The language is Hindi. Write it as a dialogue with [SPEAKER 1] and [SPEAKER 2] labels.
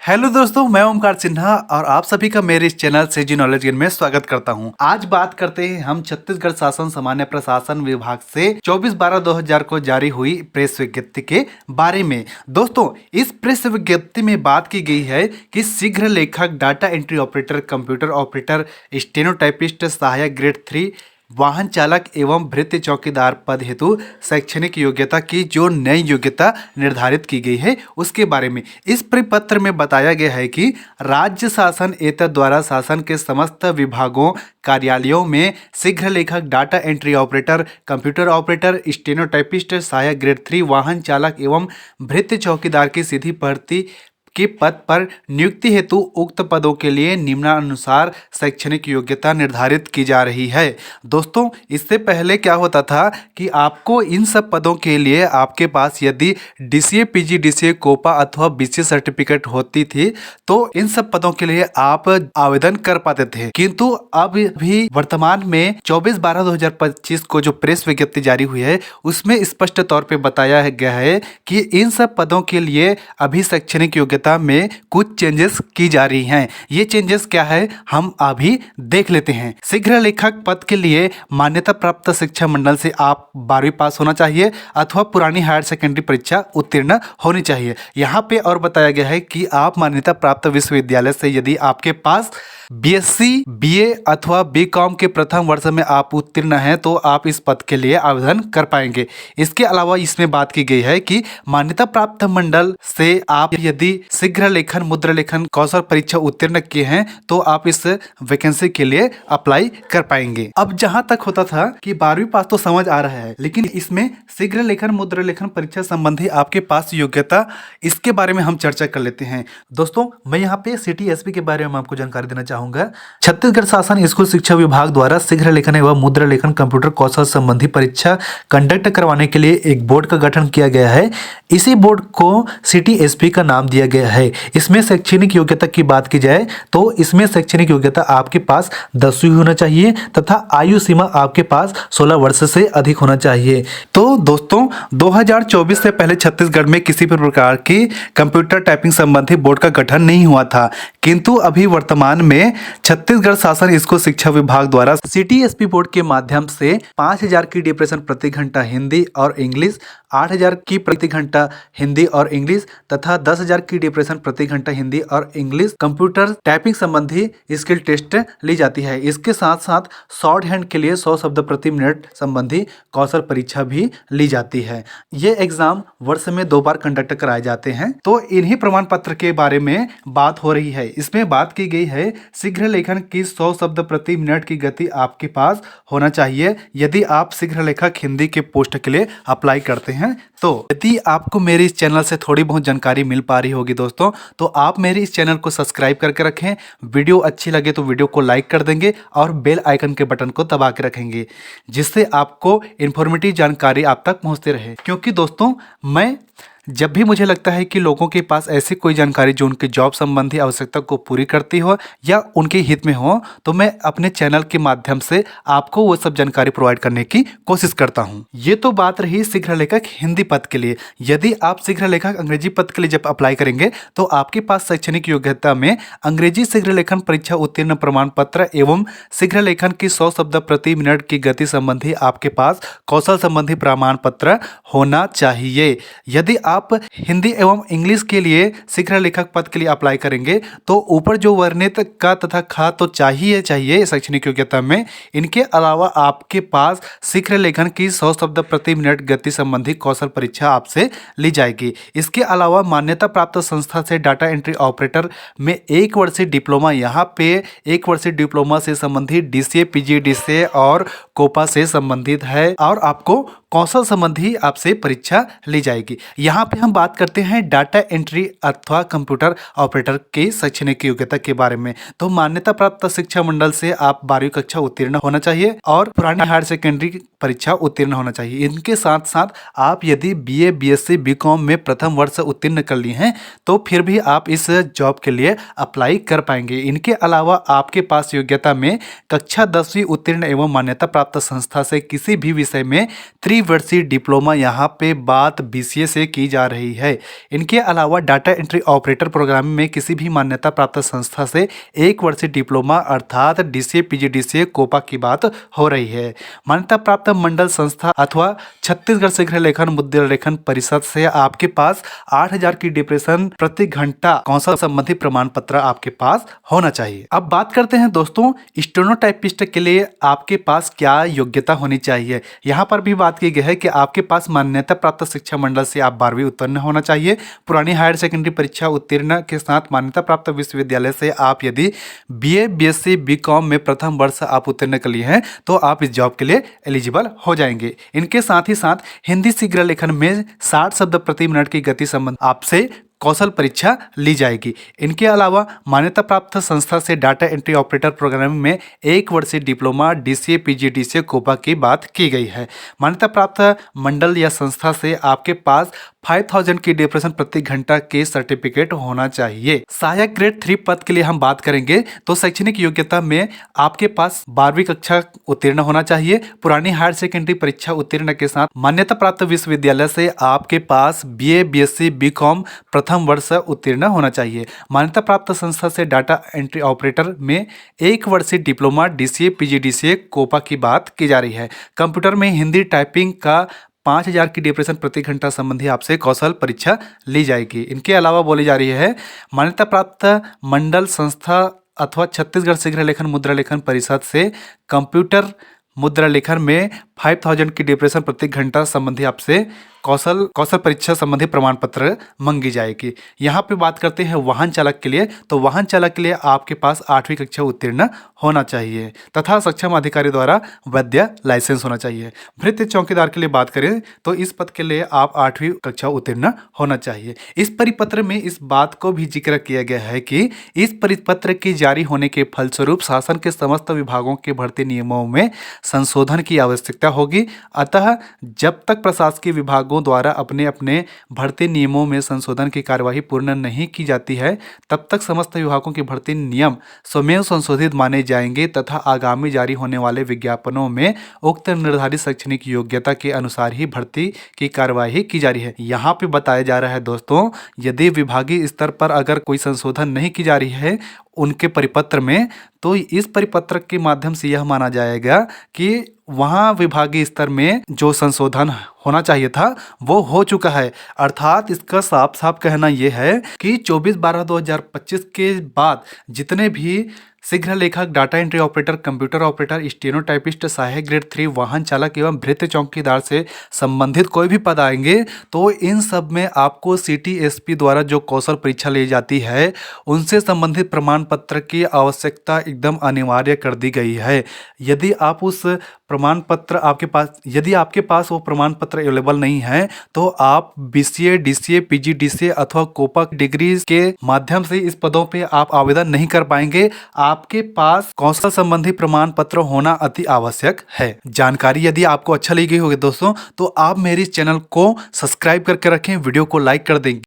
[SPEAKER 1] हेलो दोस्तों, मैं ओमकार सिन्हा और आप सभी का मेरे इस चैनल सेजी नॉलेज गेन में स्वागत करता हूं। आज बात करते हैं हम छत्तीसगढ़ शासन सामान्य प्रशासन विभाग से 24/12/2000 को जारी हुई प्रेस विज्ञप्ति के बारे में। दोस्तों, इस प्रेस विज्ञप्ति में बात की गई है कि शीघ्र लेखक, data entry operator, computer operator, stenotypist, सहायक ग्रेड 3, वाहन चालक एवं भृत्य चौकीदार पद हेतु शैक्षणिक योग्यता की जो नई योग्यता निर्धारित की गई है उसके बारे में इस परिपत्र में बताया गया है कि राज्य शासन एतद द्वारा शासन के समस्त विभागों कार्यालयों में शीघ्र लेखक, data entry operator, computer operator, stenotypist, सहायक ग्रेड 3, वाहन चालक एवं भृत्य चौकीदार की सीधी भर्ती के पद पर नियुक्ति हेतु उक्त पदों के लिए निम्नानुसार शैक्षणिक योग्यता निर्धारित की जा रही है। दोस्तों, इससे पहले क्या होता था कि आपको इन सब पदों के लिए आपके पास यदि डीसीए, पीजीडीसीए, कोपा अथवा बीसीए सर्टिफिकेट होती थी तो इन सब पदों के लिए आप आवेदन कर पाते थे। किंतु अब भी वर्तमान में 24/12/2025 को जो प्रेस विज्ञप्ति जारी हुई है उसमें स्पष्ट तौर पे बताया गया है कि इन सब पदों के लिए अभी शैक्षणिक योग्यता में कुछ चेंजेस की जा रही हैं। ये चेंजेस क्या है हम अभी देख लेते हैं। शीघ्र लेखक पद के लिए मान्यता प्राप्त शिक्षा मंडल से आप 12वीं पास होना चाहिए अथवा पुरानी हायर सेकेंडरी परीक्षा उत्तीर्ण होनी चाहिए। यहाँ पे और बताया गया है कि आप मान्यता प्राप्त विश्वविद्यालय से यदि आपके पास बीएससी, बीए अथवा बीकॉम के प्रथम वर्ष में आप उत्तीर्ण हैं तो आप इस पद के लिए आवेदन कर पाएंगे। इसके अलावा इसमें बात की गई है कि मान्यता प्राप्त मंडल से आप यदि शीघ्र लेखन, मुद्रा लेखन कौशल परीक्षा उत्तीर्ण किए हैं तो आप इस वैकेंसी के लिए अप्लाई कर पाएंगे। अब जहां तक होता था कि 12वीं पास तो समझ आ रहा है, लेकिन इसमें शीघ्र लेखन, मुद्रा लेखन परीक्षा संबंधी आपके पास योग्यता, इसके बारे में हम चर्चा कर लेते हैं। दोस्तों, मैं यहाँ पे CTSP के बारे में आपको जानकारी देना चाहूंगा। छत्तीसगढ़ शासन स्कूल शिक्षा विभाग द्वारा शीघ्र लेखन एवं मुद्रा लेखन कंप्यूटर कौशल संबंधी परीक्षा कंडक्ट करवाने के लिए एक बोर्ड का गठन किया गया है। इसी बोर्ड को CTSP का नाम दिया गया है। इसमें शैक्षणिक योग्यता की बात की जाए तो इसमें शैक्षणिक योग्यता आपके पास 10वीं होना चाहिए तथा आयु सीमा आपके पास 16 वर्ष से अधिक होना चाहिए। तो दोस्तों, 2024 से पहले छत्तीसगढ़ में किसी भी प्रकार की कंप्यूटर टाइपिंग संबंधी बोर्ड का गठन नहीं हुआ था, किंतु अभी वर्तमान में छत्तीसगढ़ शासन स्कूल शिक्षा विभाग द्वारा CTSP बोर्ड के माध्यम से 5000 की डिप्रेशन प्रति घंटा हिंदी और इंग्लिश, 8000 की प्रति घंटा हिंदी और इंग्लिश तथा 10,000 की डिप्रेशन प्रति घंटा हिंदी और इंग्लिश कंप्यूटर टाइपिंग संबंधी स्किल टेस्ट ली जाती है। इसके साथ साथ शॉर्ट हैंड के लिए 100 शब्द प्रति मिनट संबंधी कौशल परीक्षा भी ली जाती है। ये एग्जाम वर्ष में 2 बार कंडक्ट कराए जाते हैं। तो इन्हीं प्रमाण पत्र के बारे में बात हो रही है। इसमें बात की गई है शीघ्र लेखन की 100 शब्द प्रति मिनट की गति आपके पास होना चाहिए यदि आप शीघ्र लेखक हिंदी के पोस्ट के लिए अप्लाई करते हैं। तो यदि आपको मेरे इस चैनल से थोड़ी बहुत जानकारी मिल पा रही होगी दोस्तों, तो आप मेरे इस चैनल को सब्सक्राइब करके रखें। वीडियो अच्छी लगे तो वीडियो को लाइक कर देंगे और बेल आइकन के बटन को दबा के रखेंगे, जिससे आपको इन्फॉर्मेटिव जानकारी आप तक पहुंचते रहे। क्योंकि दोस्तों, मैं जब भी मुझे लगता है कि लोगों के पास ऐसी कोई जानकारी जो उनके जॉब संबंधी आवश्यकता को पूरी करती हो या उनके हित में हो, तो मैं अपने चैनल के माध्यम से आपको वो सब जानकारी प्रोवाइड करने की कोशिश करता हूं। ये तो बात रही शीघ्र लेखक हिंदी पद के लिए। यदि आप शीघ्र लेखक अंग्रेजी पद के लिए जब अप्लाई करेंगे तो आपके पास शैक्षणिक योग्यता में अंग्रेजी शीघ्र लेखन परीक्षा उत्तीर्ण प्रमाण पत्र एवं शीघ्र लेखन की 100 शब्द प्रति मिनट की गति संबंधी आपके पास कौशल संबंधी प्रमाण पत्र होना चाहिए। यदि आप हिंदी एवं इंग्लिश के लिए शीघ्र लेखक पद के लिए अप्लाई करेंगे तो ऊपर जो वर्णित का तथा खा तो चाहिए शैक्षणिक योग्यता में। इनके अलावा आपके पास शीघ्र लेखन की 100 शब्द प्रति मिनट गति संबंधी कौशल परीक्षा आपसे ली जाएगी। इसके अलावा मान्यता प्राप्त संस्था से डाटा एंट्री ऑपरेटर में 1 वर्षीय डिप्लोमा, यहाँ पे 1 वर्षीय डिप्लोमा से संबंधित DCA, PGDCA और कोपा से संबंधित है और आपको कौशल संबंधी आपसे परीक्षा ली जाएगी। यहाँ पे हम बात करते हैं डाटा एंट्री अथवा कंप्यूटर ऑपरेटर के शैक्षणिक योग्यता के बारे में। तो मान्यता प्राप्त शिक्षा मंडल से आप 12वीं कक्षा उत्तीर्ण होना चाहिए और पुरानी हायर सेकेंडरी परीक्षा उत्तीर्ण होना चाहिए। इनके साथ साथ आप यदि BA, BSc, BCom में प्रथम वर्ष उत्तीर्ण कर लिए हैं तो फिर भी आप इस जॉब के लिए अप्लाई कर पाएंगे। इनके अलावा आपके पास योग्यता में कक्षा 10वीं उत्तीर्ण एवं मान्यता प्राप्त संस्था से किसी भी विषय में 3 वर्षीय डिप्लोमा, यहाँ पे बात BCA से की जा रही है। इनके अलावा डाटा एंट्री ऑपरेटर प्रोग्रामिंग में किसी भी मान्यता प्राप्त संस्था से 1 वर्षीय डिप्लोमा अर्थात DCA PGDCA कोपा की बात हो रही है। मान्यता प्राप्त मंडल संस्था अथवा छत्तीसगढ़ शीघ्र लेखन मुद्रा लेखन परिषद से आपके पास 8000 की डिप्रेशन प्रति घंटा कौशल संबंधी प्रमाण पत्र आपके पास होना चाहिए। अब बात करते हैं दोस्तों स्टेनोटाइपिस्ट के लिए आपके पास क्या योग्यता होनी चाहिए। यहाँ पर भी बात की गई है कि आपके पास मान्यता प्राप्त शिक्षा मंडल से आप 12वीं उत्तीर्ण होना चाहिए। पुरानी हायर सेकेंडरी परीक्षा उत्तीर्ण के साथ मान्यता प्राप्त विश्वविद्यालय से आप यदि BA BSc BCom में प्रथम वर्ष आप उत्तीर्ण कर लिए हैं तो आप इस जॉब के लिए एलिजिबल हो जाएंगे। इनके साथ ही साथ हिंदी शीघ्र लेखन में 60 शब्द प्रति मिनट की गति संबंध आपसे कौशल परीक्षा ली जाएगी। इनके अलावा मान्यता प्राप्त संस्था से डाटा एंट्री ऑपरेटर प्रोग्रामिंग में 1 वर्षीय डिप्लोमा DCA PGDCA कोपा की बात की गई है। मान्यता प्राप्त मंडल या संस्था से आपके पास 5000 की डिप्रेशन प्रति घंटा के सर्टिफिकेट होना चाहिए। सहायक ग्रेड 3 पद के लिए हम बात करेंगे तो शैक्षणिक योग्यता में आपके पास 12वीं कक्षा उत्तीर्ण होना चाहिए। पुरानी हायर सेकेंडरी परीक्षा उत्तीर्ण के साथ मान्यता प्राप्त विश्वविद्यालय से आपके पास BA BSc BCom प्रथम वर्ष उत्तीर्ण होना चाहिए। मान्यता प्राप्त संस्था से डाटा एंट्री ऑपरेटर में 1 वर्षीय डिप्लोमा DCA PGDCA कोपा की बात की जा रही है। कंप्यूटर में हिंदी टाइपिंग का 5000 की डिप्रेशन प्रति घंटा संबंधी आपसे कौशल परीक्षा ली जाएगी। इनके अलावा बोली जा रही है मान्यता प्राप्त मंडल संस्था अथवा छत्तीसगढ़ शीघ्र लेखन मुद्रा लेखन परिषद से कंप्यूटर मुद्रा लेखन में 5000 की डिप्रेशन प्रति घंटा संबंधी आपसे कौशल परीक्षा संबंधी प्रमाण पत्र मांगी जाएगी। यहाँ पे बात करते हैं वाहन चालक के लिए तो वाहन चालक के लिए आपके पास 8वीं कक्षा उत्तीर्ण होना चाहिए तथा सक्षम अधिकारी द्वारा वैध लाइसेंस होना चाहिए। भृत्य चौकीदार के लिए बात करें तो इस पद के लिए आप 8वीं कक्षा उत्तीर्ण होना चाहिए। इस परिपत्र में इस बात को भी जिक्र किया गया है कि इस परिपत्र के जारी होने के फलस्वरूप शासन के समस्त विभागों के भर्ती नियमों में संशोधन की आवश्यकता होगी। अतः जब तक प्रशासकीय विभागों द्वारा अपने अपने भर्ती नियमों में संशोधन की कार्यवाही पूर्ण नहीं की जाती है तब तक समस्त विभागों के भर्ती नियम स्वयं संशोधित माने जाएंगे तथा आगामी जारी होने वाले विज्ञापनों में उक्त निर्धारित शैक्षणिक योग्यता के अनुसार ही भर्ती की कार्यवाही की जा रही है। यहाँ पे बताया जा रहा है दोस्तों यदि विभागीय स्तर पर अगर कोई संशोधन नहीं की जा रही है उनके परिपत्र में तो इस परिपत्र के माध्यम से यह माना जाएगा कि वहाँ विभागीय स्तर में जो संशोधन होना चाहिए था वो हो चुका है। अर्थात इसका साफ साफ कहना यह है कि 24/12/2025 के बाद जितने भी शीघ्र लेखक data entry operator computer operator stenotypist सहायक ग्रेड 3 वाहन चालक एवं भृत्य चौकीदार से संबंधित कोई भी पद आएंगे तो इन सब में आपको CTSP द्वारा जो कौशल परीक्षा ली जाती है उनसे संबंधित प्रमाण पत्र की आवश्यकता एकदम अनिवार्य कर दी गई है। यदि आप उस प्रमाण पत्र यदि आपके पास वो प्रमाण पत्र अवेलेबल नहीं है तो आप BCA DCA PGDCA अथवा कोपा डिग्री के माध्यम से इस पदों पे आप आवेदन नहीं कर पाएंगे। आपके पास कौशल संबंधी प्रमाण पत्र होना अति आवश्यक है। जानकारी यदि आपको अच्छा लगी होगी दोस्तों तो आप मेरे इस चैनल को सब्सक्राइब करके रखें, वीडियो को लाइक कर दें।